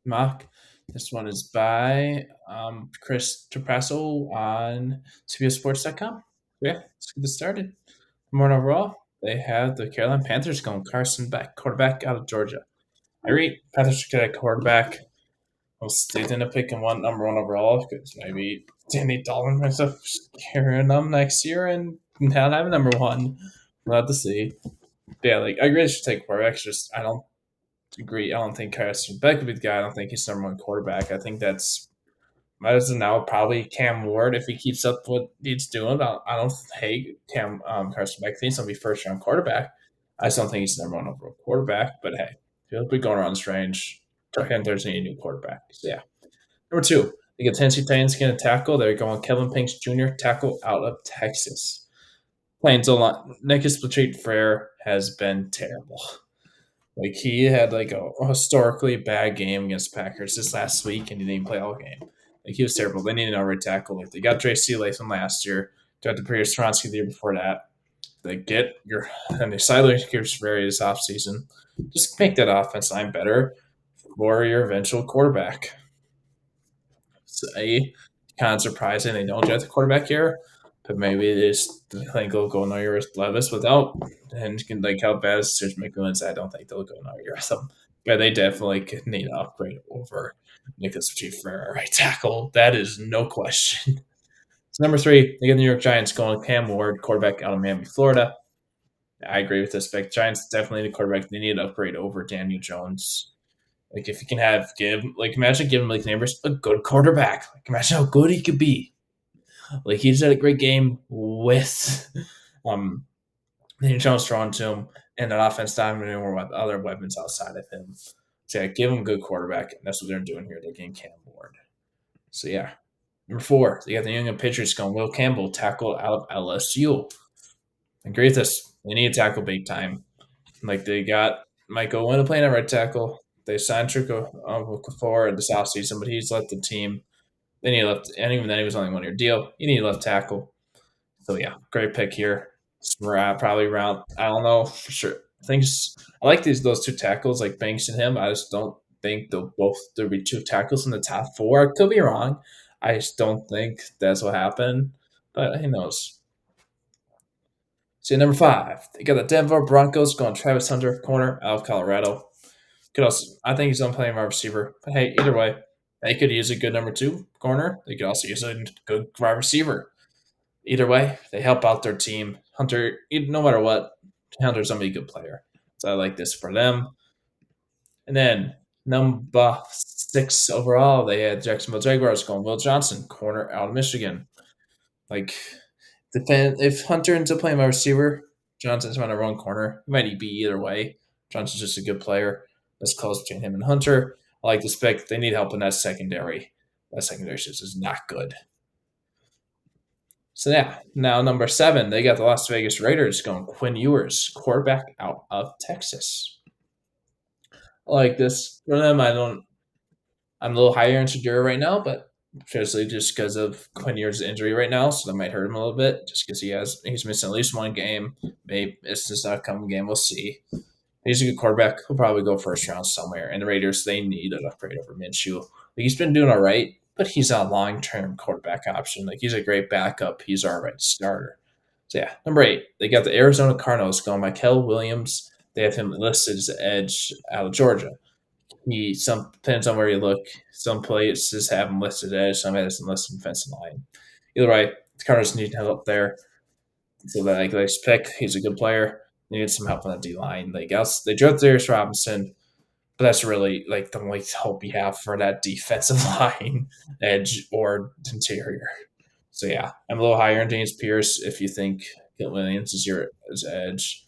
mock. This one is by Chris Trapasso on CBSSports.com. Yeah, let's get this started. More overall, they have the Carolina Panthers going Carson Beck, quarterback out of Georgia. I read Panthers should get a quarterback. Well, they didn't pick him number one overall because maybe Danny Dalton ends up carrying them next year and not have a number one. We'll have to see. Yeah, like I agree, they should take quarterbacks. Just I don't agree. I don't think Carson Beck would be the guy. I don't think he's number one quarterback. I think that's as of now probably Cam Ward if he keeps up what he's doing. I don't hate Carson Beck. I think he's gonna be first round quarterback. I just don't think he's number one overall quarterback. But hey, he'll be going around this range. And there's any new quarterback. So yeah. Number two, they get Tennessee Titans getting a tackle. They're going Kevin Pinks Jr. tackle out of Texas. Playing so long, Nicholas Patrick Frere has been terrible. Like he had like a historically bad game against the Packers this last week, and he didn't play all game. Like he was terrible. They needed a right tackle. Like they got Tracy Latham last year, got the previous Stronsky the year before that. They get your and they silently Chris Frere this offseason. Just make that offense line better for your eventual quarterback. So, kind of surprising they don't get the quarterback here, but maybe they just think they'll go Neuer Levis without, and can like how bad is Serge McMillan's. I don't think they'll go Neuer with them. But they definitely could need to upgrade over Nicholas Chief for a right tackle. That is no question. So number three, they get the New York Giants going Cam Ward, quarterback out of Miami, Florida. I agree with this pick. Giants definitely need a quarterback. They need to upgrade over Daniel Jones. Like if you can imagine giving Malik Neighbors a good quarterback. Like imagine how good he could be. Like he just had a great game with um Daniel Jones throwing to him and an offense dominating with other weapons outside of him. So yeah, give him a good quarterback. And that's what they're doing here. They're getting Cam Ward. So yeah. Number four, they got the New England Patriots going. Will Campbell tackle out of LSU. I agree with this. They need to tackle big time. Like they got Michael Owen playing at right tackle. They signed Trico before this offseason, but he's left the team. Then he left, and even then he was only 1 year deal. You need a left tackle. So yeah, great pick here. Probably around. I don't know for sure. I like those two tackles, like Banks and him. I just don't think there'll be two tackles in the top four. I could be wrong. I just don't think that's what happened. But who knows? So number five, they got the Denver Broncos going Travis Hunter, corner out of Colorado. Could also, I think he's on playing wide receiver. But hey, either way, they could use a good number two corner. They could also use a good wide receiver. Either way, they help out their team. Hunter, no matter what, Hunter's gonna be a good player. So I like this for them. And then number six overall, they had Jacksonville Jaguars going Will Johnson, corner out of Michigan. Like, if Hunter ends up playing my receiver, Johnson's my number one corner. He might be either way. Johnson's just a good player. That's close between him and Hunter. I like this pick. They need help in that secondary. That secondary just is not good. So yeah, now number seven, they got the Las Vegas Raiders going Quinn Ewers, quarterback out of Texas. I like this for them. I'm a little higher in Shadura right now, but especially just because of Quinn Ewers' injury right now, so that might hurt him a little bit. Just because he's missing at least one game. Maybe it's just not a coming game. We'll see. He's a good quarterback. He'll probably go first round somewhere. And the Raiders, they need an upgrade over Minshew. He's been doing all right, but he's not a long term quarterback option. Like he's a great backup. He's our right starter. So yeah, number eight, they got the Arizona Cardinals going by Kel Williams. They have him listed as edge out of Georgia. Some depends on where you look. Some places have him listed edge, some has him listed defensive line. Either way, the Cardinals need help there. So that like let's pick, he's a good player. They need some help on the D line. Like else, they drafted Darius Robinson, but that's really like the only hope you have for that defensive line, edge or interior. So yeah, I'm a little higher on James Pierce if you think Kit Williams is your edge.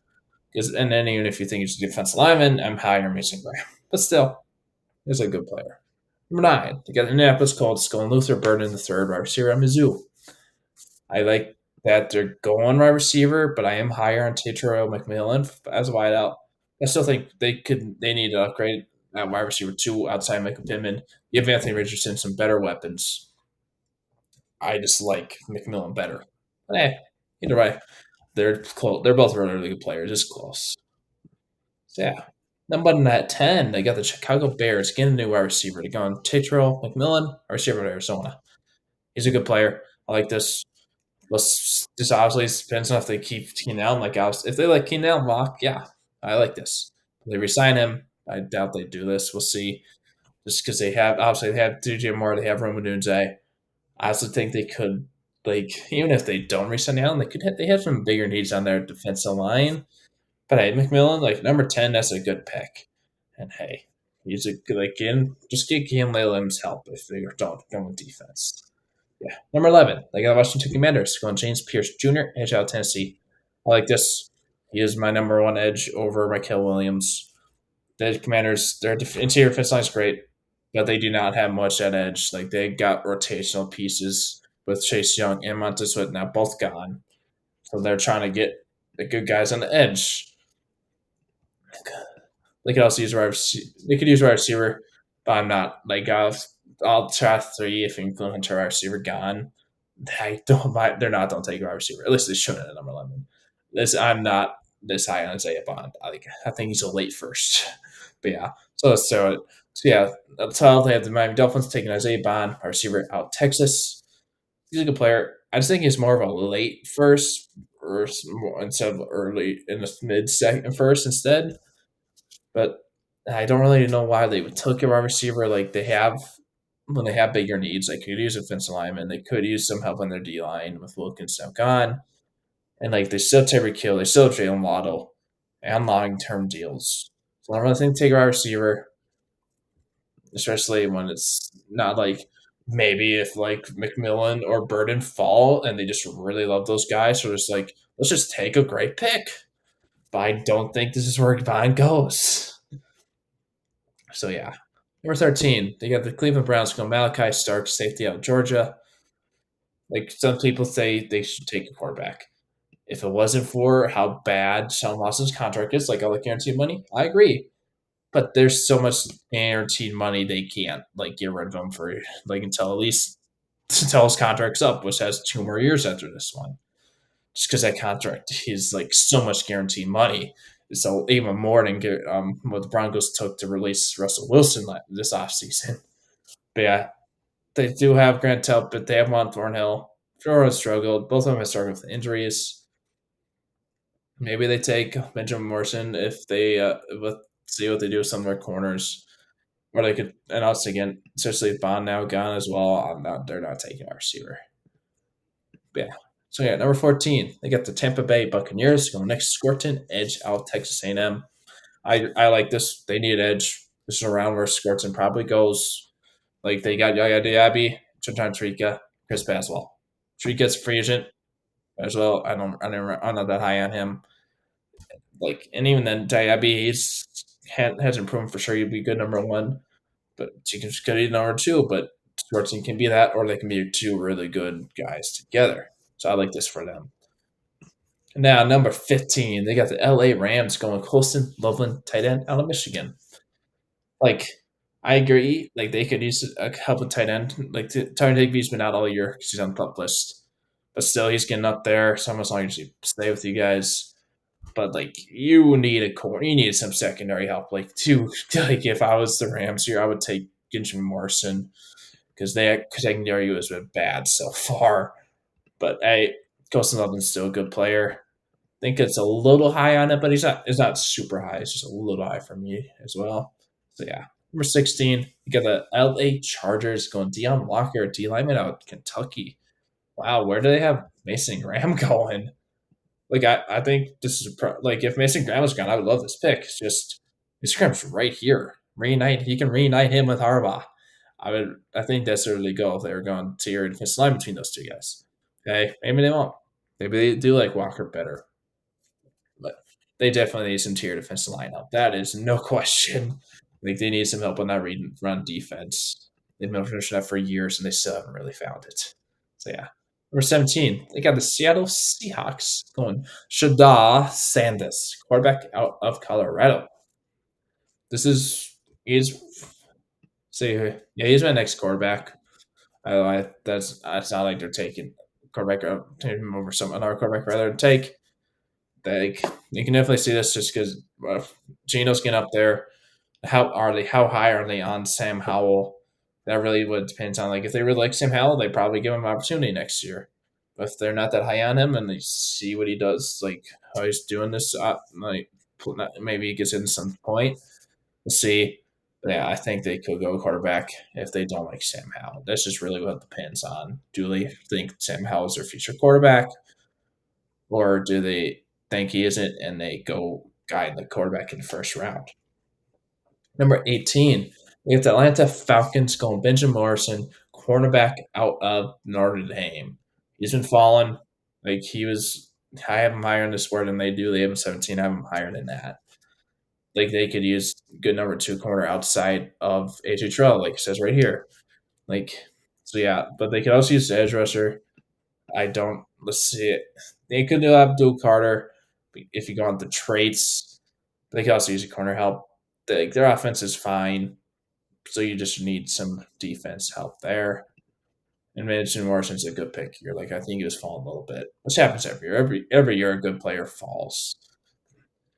And then even if you think he's a defensive lineman, I'm higher on Mason Graham. But still, he's a good player. Number nine, they got Indianapolis Colts going Luther Burden the third wide receiver at Mizzou. I like that they're going wide receiver, but I am higher on Tetro McMillan as a wideout. I still think they need to upgrade at wide receiver two outside Michael Pittman. Give Anthony Richardson some better weapons. I just like McMillan better. But hey, either way, they're close. They're both really, really good players. It's close. So yeah. Then at 10, they got the Chicago Bears getting a new wide receiver. They're going Tetro McMillan, our receiver of Arizona. He's a good player. I like this. This obviously depends on if they keep Keenan Allen. If they like Keenan Allen, Mock, yeah, I like this. If they resign him. I doubt they do this. We'll see. Just because they have DJ Moore, they have Roman Dunze. I also think they could, even if they don't resign Allen, they have some bigger needs on their defensive line. But hey, McMillan, number 10, that's a good pick. And hey, he's a good, just get Ian Laylam's help if they don't go with defense. Yeah. Number 11, they got the Washington Commanders going James Pierce Jr., edge out of Tennessee. I like this. He is my number one edge over Mikael Williams. The Commanders, their interior defense line is great, but they do not have much at edge. They got rotational pieces with Chase Young and Montez Sweat now both gone. So they're trying to get the good guys on the edge. They could also use they could use wide receiver, but I'm not I'll try three if including wide receiver gone. I don't mind. They're not. Don't take a wide receiver. At least they shouldn't at number 11. I'm not this high on Isaiah Bond. I think he's a late first. But yeah, so let's throw it. So yeah, at the 12, they have the Miami Dolphins taking Isaiah Bond, our receiver out of Texas. He's a good player. I just think he's more of a late first, or instead of early in the mid second first instead. But I don't really know why they would take a wide receiver like they have when they have bigger needs. They could use a defensive lineman. They could use some help on their D line with Wilkins now gone. And they still have Tyreek Hill, they still have Jalen Waddle and long term deals. So I don't really think take a wide receiver, especially when it's not maybe if McMillan or Burden fall and they just really love those guys. So just let's just take a great pick. But I don't think this is where Vine goes. So yeah. Number 13, they got the Cleveland Browns going Malachi Starks, safety out of Georgia. Some people say they should take a quarterback. If it wasn't for how bad Sean Watson's contract is, all the guaranteed money, I agree. But there's so much guaranteed money they can't get rid of him for until at least until his contract's up, which has 2 more years after this one. Just because that contract is so much guaranteed money. So even more than what the Broncos took to release Russell Wilson this offseason. But yeah, they do have Grant Tubb, but they have Juan Thornhill. Florida has struggled. Both of them have struggled with injuries. Maybe they take Benjamin Morrison if they see what they do with some of their corners. Or they could, and also again, especially with Bond now gone as well, they're not taking our receiver. But yeah. So yeah, number 14, they got the Tampa Bay Buccaneers going next. Scorton, edge out of Texas A&M. I like this. They need an edge. This is a round where Scorton probably goes. They got Yaya Diaby, Jonathan Trika, Chris Paswell. Trika's free agent as well. I'm not that high on him. And even then, Diaby hasn't proven for sure he'd be good number one, but he could be number two. But Scorton can be that, or they can be two really good guys together. So I like this for them. Now, number 15, they got the LA Rams going Colston Loveland, tight end out of Michigan. I agree. They could use a help with tight end. Tyron Higbee's been out all year because he's on the pup list, but still he's getting up there. So as long as you stay with you guys, but you need a core, you need some secondary help. If I was the Rams here, I would take Benjamin Morrison because their secondary has been bad so far. But hey, Colston Loveland's still a good player. I think it's a little high on it, but he's not. It's not super high. It's just a little high for me as well. So yeah, number 16, you got the LA Chargers going Deion Walker, D lineman out of Kentucky. Wow, where do they have Mason Graham going? I think this is if Mason Graham was gone, I would love this pick. It's just Mason Graham's right here. He can reunite him with Harbaugh. I think that's where they go if they were going to your defensive line between those two guys. Okay, maybe they won't. Maybe they do like Walker better. But they definitely need some tier defensive lineup. That is no question. They need some help on that run defense. They've been finishing that for years, and they still haven't really found it. So yeah. Number 17, they got the Seattle Seahawks going Shadar Sanders, quarterback out of Colorado. He's my next quarterback. That's not like they're taking quarterback taking him over some another quarterback rather than take. Like you can definitely see this just because Gino's getting up there. How high are they on Sam Howell? That really would depends on like if they really like Sam Howell, they probably give him an opportunity next year. But if they're not that high on him and they see what he does, like how he's doing this, like maybe he gets in some point. We'll see. But yeah, I think they could go quarterback if they don't like Sam Howell. That's just really what depends on. Do they think Sam Howell is their future quarterback, or do they think he isn't and they go guide the quarterback in the first round? Number 18, we have the Atlanta Falcons going Benjamin Morrison, cornerback out of Notre Dame. He's been falling. Like he was, I have him higher in this word than they do. They have him 17. I have him higher than that. Like they could use good number two corner outside of AJ Terrell, like it says right here. Like so, yeah. But they could also use the edge rusher. I don't. Let's see it. They could do Abdul Carter if you go on the traits. They could also use a corner help. Their offense is fine, so you just need some defense help there. And Madison Morrison's a good pick here. Like I think he was falling a little bit, which happens every year. Every year a good player falls.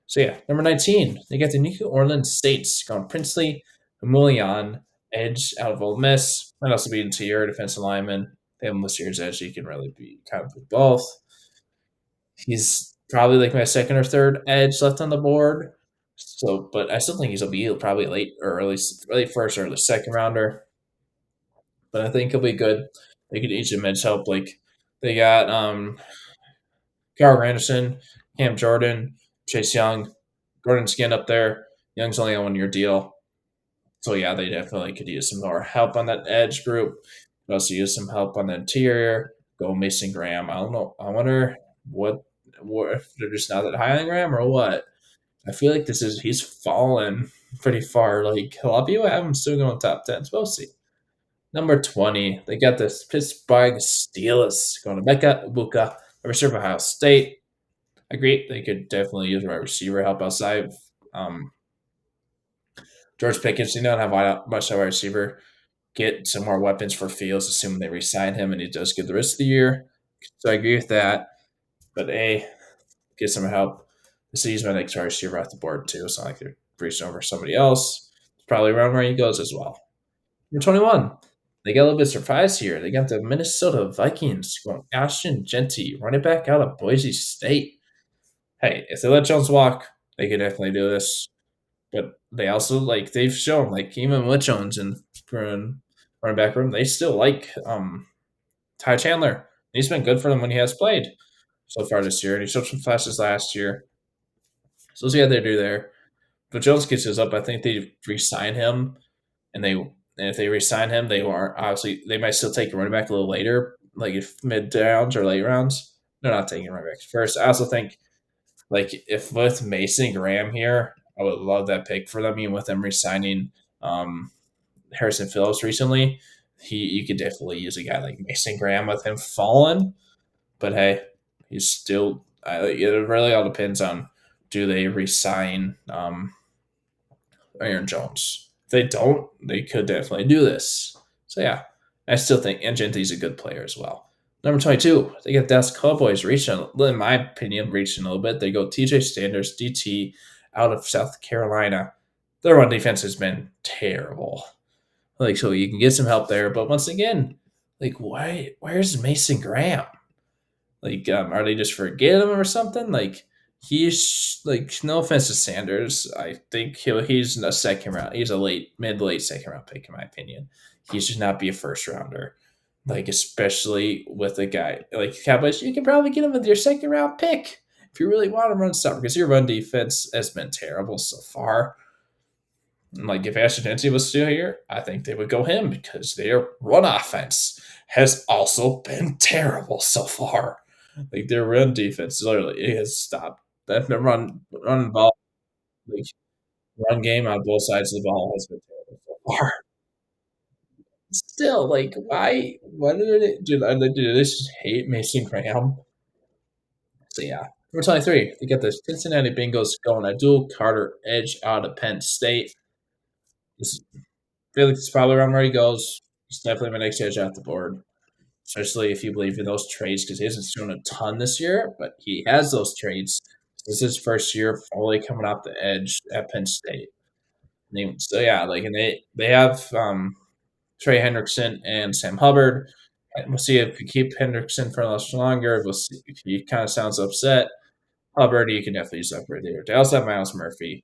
So yeah, number 19, they got the New Orleans Saints going Princely, Emilion, edge out of Ole Miss. Might also be interior defensive lineman. They have him this year's edge. He can really be kind of both. He's probably like my second or third edge left on the board. So, but I still think he'll be probably late or early, late first or early second rounder. But I think he'll be good. They could each edge help. Like they got Carl Anderson, Cam Jordan, Chase Young, Gordon Skin up there. Young's only on 1 year deal. So yeah, they definitely could use some more help on that edge group. Could also use some help on the interior. Go Mason Graham. I don't know. I wonder what if they're just not that high on Graham or what. I feel like he's fallen pretty far. Like a lot of people have him still going top 10. So we'll see. Number 20, they got the Pittsburgh Steelers going to Mecca Ibuka, a receiver Ohio State. I agree. They could definitely use a wide receiver help outside. Um, George Pickens, you don't have much of a wide receiver. Get some more weapons for Fields, assuming they re-sign him and he does good the rest of the year. So I agree with that. But get some help. This is my next wide receiver off the board too. It's not like they're reaching over somebody else. It's probably around where he goes as well. Number 21. They got a little bit surprised here. They got the Minnesota Vikings going Ashton Genty, running back out of Boise State. Hey, if they let Jones walk, they could definitely do this. But they also they've shown even with Jones and running back room, they still like Ty Chandler. He's been good for them when he has played so far this year, and he showed some flashes last year. So we'll see how they do there. But Jones gets his up. I think they re-sign him, and if they re-sign him, they are obviously they might still take a running back a little later, like if mid rounds or late rounds. They're not taking running backs first. I also think if with Mason Graham here, I would love that pick for them. Even with them re-signing Harrison Phillips recently, you could definitely use a guy like Mason Graham with him falling. But hey, he's still. It really all depends on do they re-sign Aaron Jones. If they don't, they could definitely do this. So yeah, I still think Genty's a good player as well. Number 22, they get Dallas Cowboys reaching, in my opinion, reaching a little bit. They go TJ Sanders, DT, out of South Carolina. Their run defense has been terrible. So you can get some help there. But once again, where's Mason Graham? Are they just forgetting him or something? He's no offense to Sanders. I think he's a second round. He's a mid late second round pick in my opinion. He should not be a first rounder. Especially with a guy like Cowboys, you can probably get him with your second round pick if you really want to run stuff because your run defense has been terrible so far. If Ashton Dempsey was still here, I think they would go him because their run offense has also been terrible so far. Their run defense literally has stopped. That the run ball, like run game on both sides of the ball has been terrible so far. Still, why? Why did it? Dude, this just hate Mason Graham. So yeah, number 23, they get the Cincinnati Bengals going a dual Carter edge out of Penn State. This is Felix is probably around where he goes. He's definitely my next edge off the board, especially if you believe in those trades because he hasn't shown a ton this year, but he has those trades. This is his first year fully coming off the edge at Penn State. So yeah, like and they have Trey Hendrickson and Sam Hubbard. And we'll see if we keep Hendrickson for much longer. We'll see if he kind of sounds upset. Hubbard, you can definitely use that right there. They also have Miles Murphy.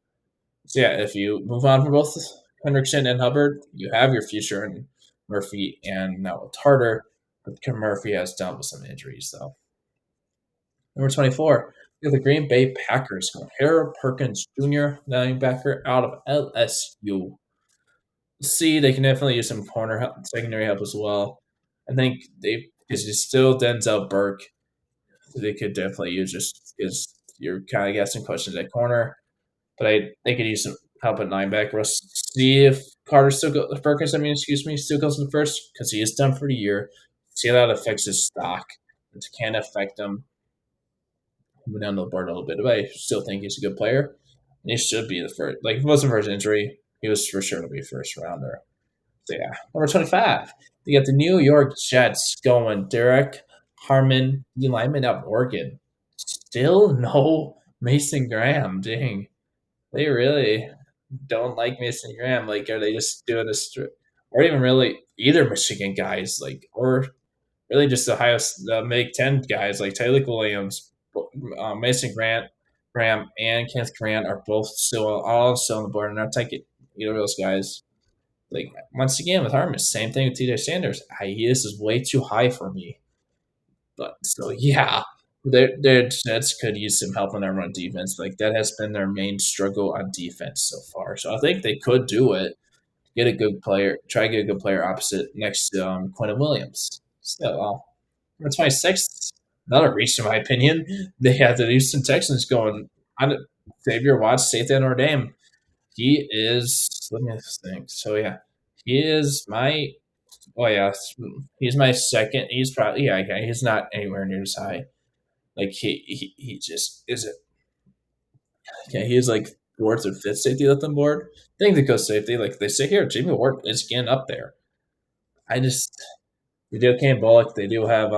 So yeah, if you move on from both Hendrickson and Hubbard, you have your future in Murphy and now it's harder. But Murphy has dealt with some injuries though. Number 24, we have the Green Bay Packers. Harold Perkins Jr., linebacker out of LSU. See, they can definitely use some corner help, secondary help as well. I think they because it's still Denzel Burke, so they could definitely use just because you're kind of guessing questions at corner. But they could use some help at linebacker. We'll see if Carter still goes. If Perkins, I mean, excuse me, still goes in the first because he is done for the year. See how that affects his stock. It can affect him moving down the board a little bit, but I still think he's a good player. And he should be the first. Like if it wasn't for his injury, he was for sure to be first rounder. So yeah, number 25. You got the New York Jets going. Derek Harmon, the lineman out of Oregon. Still no Mason Graham. Dang, they really don't like Mason Graham. Like, are they just doing this? Or even really either Michigan guys, like, or really just the highest Make 10 guys like Taylor Williams, Mason Graham, and Kenneth Grant are both still on the board, and I'll take it either of those guys. Like once again with Harmon, same thing with TJ Sanders. This is way too high for me. But so yeah, their Jets could use some help on their run defense. Like that has been their main struggle on defense so far. So I think they could do it. Get a good player. Try to get a good player opposite next to Quentin Williams. So number 26, another reach in my opinion. They have the Houston Texans going on Xavier Watts, safety at Notre Dame. He is. Let me think. So yeah, he is my. Oh yeah, he's my second. He's probably yeah. He's not anywhere near as high. Like he just isn't. Yeah, he is like fourth or fifth safety left on board. I think the coast safety, like they say here, Jimmy Ward is getting up there. I just they do Cam Bullock. They do have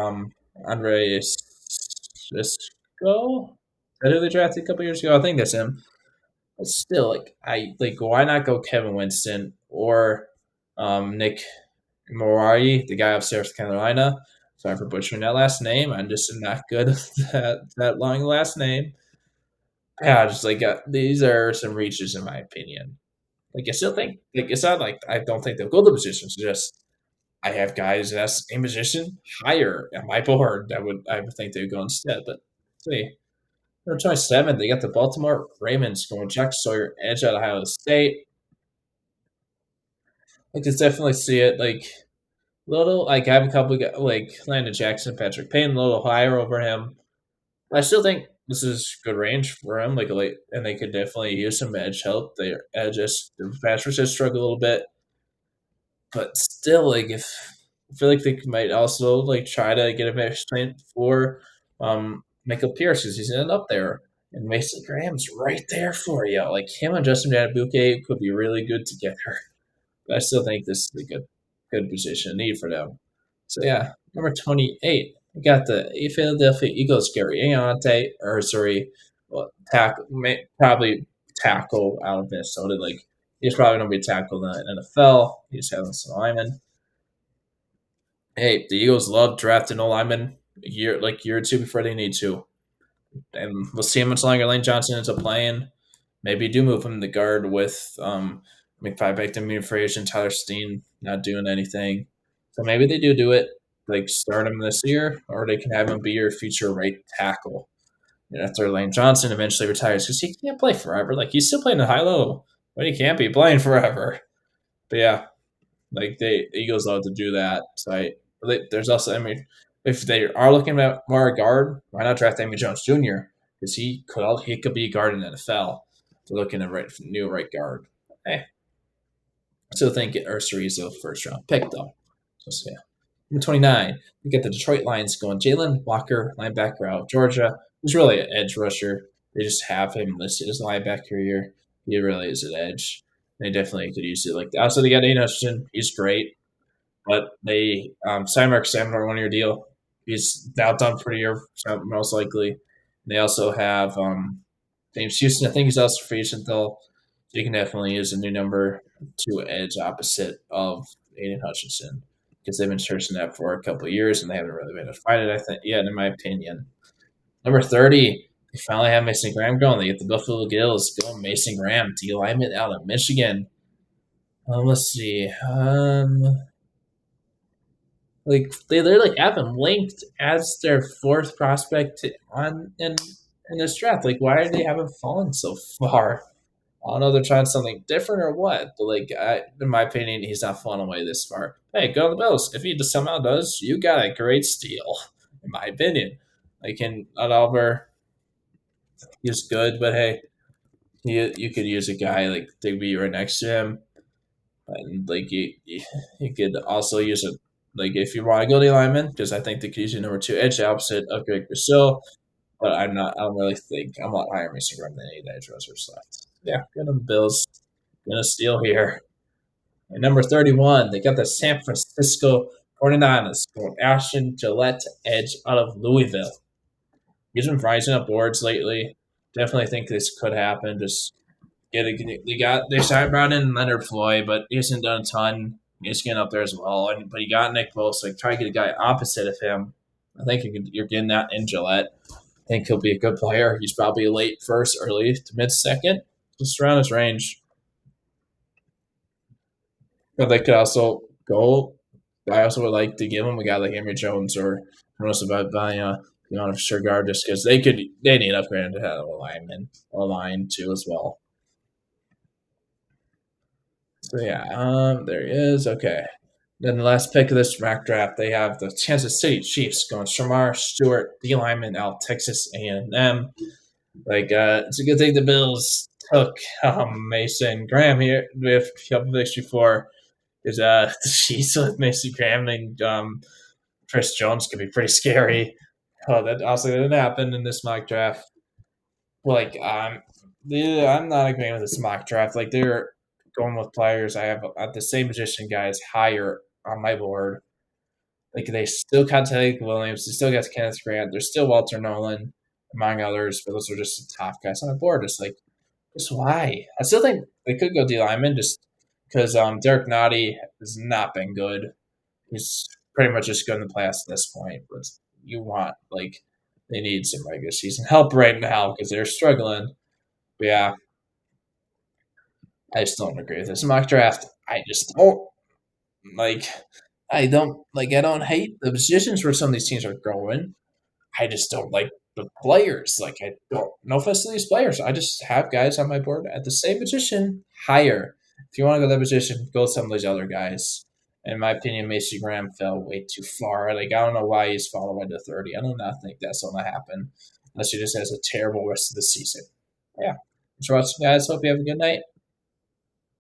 Andre Cisco. That who they drafted a couple years ago. I think that's him. But still, like I like why not go Kevin Winston or Nick Morai, the guy of South Carolina. Sorry for butchering that last name. I'm just not good at that long last name. Yeah, just like these are some reaches in my opinion. Like I still think like it's not like I don't think they'll go the positions. Just I have guys in that same position higher at my board that I would think they would go instead. But see, number 27, they got the Baltimore Ravens going Jack Sawyer, edge out of Ohio State. I can definitely see it. Like little, like I have a couple like Landon Jackson, Patrick Payne, a little higher over him. I still think this is good range for him. Like late, and they could definitely use some edge help. Their edges, the pass rush just struggle a little bit, but still, like if I feel like they might also like try to get a match plan for Michael Pierce because he's up there. And Mason Graham's right there for you. Like him and Justin Adabuke could be really good together. But I still think this is a good position need for them. So yeah, number 28, we got the Philadelphia Eagles, Gary Aonte, or sorry, well, probably tackle out of Minnesota. Like he's probably gonna be tackled in the NFL. He's having some linemen. Hey, the Eagles love drafting a lineman year or two before they need to, and we'll see how much longer Lane Johnson ends up playing. Maybe do move him to guard with McFly back to Mean Frazier and Tyler Steen not doing anything. So maybe they do it, like start him this year, or they can have him be your future right tackle. And after Lane Johnson eventually retires, because he can't play forever. Like he's still playing at high level, but he can't be playing forever. But yeah, like the Eagles love to do that. So there's also, I mean, if they are looking at more a guard, why not draft Amy Jones Jr. Because he could be a guard in the NFL. They're looking at new right guard. Hey, I still think Ursary is the first round pick though. So yeah. Number 29, we get the Detroit Lions going. Jalen Walker, linebacker out of Georgia. He's really an edge rusher. They just have him listed as a linebacker here. He really is an edge. They definitely could use it. Like also, they got Aiden Hutchinson. He's great, but they signed Mark Sam on a 1 year deal. He's now done for the year, most likely. They also have James Houston, I think he's also free agent though. So you can definitely use a new number two edge opposite of Aiden Hutchinson because they've been searching that for a couple of years and they haven't really been able to find it. I think yet, in my opinion. Number 30, they finally have Mason Graham going. They get the Buffalo Gills going Mason Graham, D lineman out of Michigan. Let's see. Like they literally have him linked as their fourth prospect on in this draft. Like, why are they having fallen so far? I don't know. They're trying something different or what. But like, in my opinion, he's not falling away this far. Hey, go to the Bills. If he just somehow does, you got a great steal. In my opinion, like in Oliver, he's good, but hey, you could use a guy like Digby right next to him, and like you could also use a like if you want to go to lineman because I think they could use a number two edge opposite of Greg Brazil, but I'm not. I don't really think I'm not higher Mason Graham than any of the edge rushers left. Yeah, good on the Bills. Gonna steal here. And number 31, they got the San Francisco 49ers going Ashton Gillette edge out of Louisville. He's been rising up boards lately. Definitely think this could happen. Just they started brought in Leonard Floyd, but he hasn't done a ton. He's getting up there as well. But you got Nick Bosa. Like, try to get a guy opposite of him. I think you're getting that in Gillette. I think he'll be a good player. He's probably late first, early to mid second, just around his range. But they could also go. I also would like to give him a guy like Emory Jones or Rosa Banya, for sure guard, just because they need upgrade to have a line too as well. So yeah, there he is. Okay. Then the last pick of this mock draft, they have the Kansas City Chiefs going Shamar Stewart, D lineman out Texas A&M. Like it's a good thing the Bills took Mason Graham here with a couple picks before, because the Chiefs with Mason Graham and Chris Jones could be pretty scary. Oh, that also didn't happen in this mock draft. Like yeah, I'm not agreeing with this mock draft. Like they're going with players I have at the same position guys higher on my board. Like they still got Teddy Williams, they still got Kenneth Grant, there's still Walter Nolan, among others, but those are just the top guys on the board. Just why? I still think they could go D lineman just because Derek Nottie has not been good. He's pretty much just good in the playoffs at this point. But you want like they need some regular season help right now because they're struggling. But yeah, I just don't agree with this mock draft. I just don't like. I don't hate the positions where some of these teams are going. I just don't like the players. Like I don't no offense to these players. I just have guys on my board at the same position higher. If you want to go that position, go with some of these other guys. In my opinion, Macy Graham fell way too far. Like I don't know why he's fallen away to 30. I do not think that's gonna happen unless he just has a terrible rest of the season. Yeah. Thanks for watching, guys. Hope you have a good night.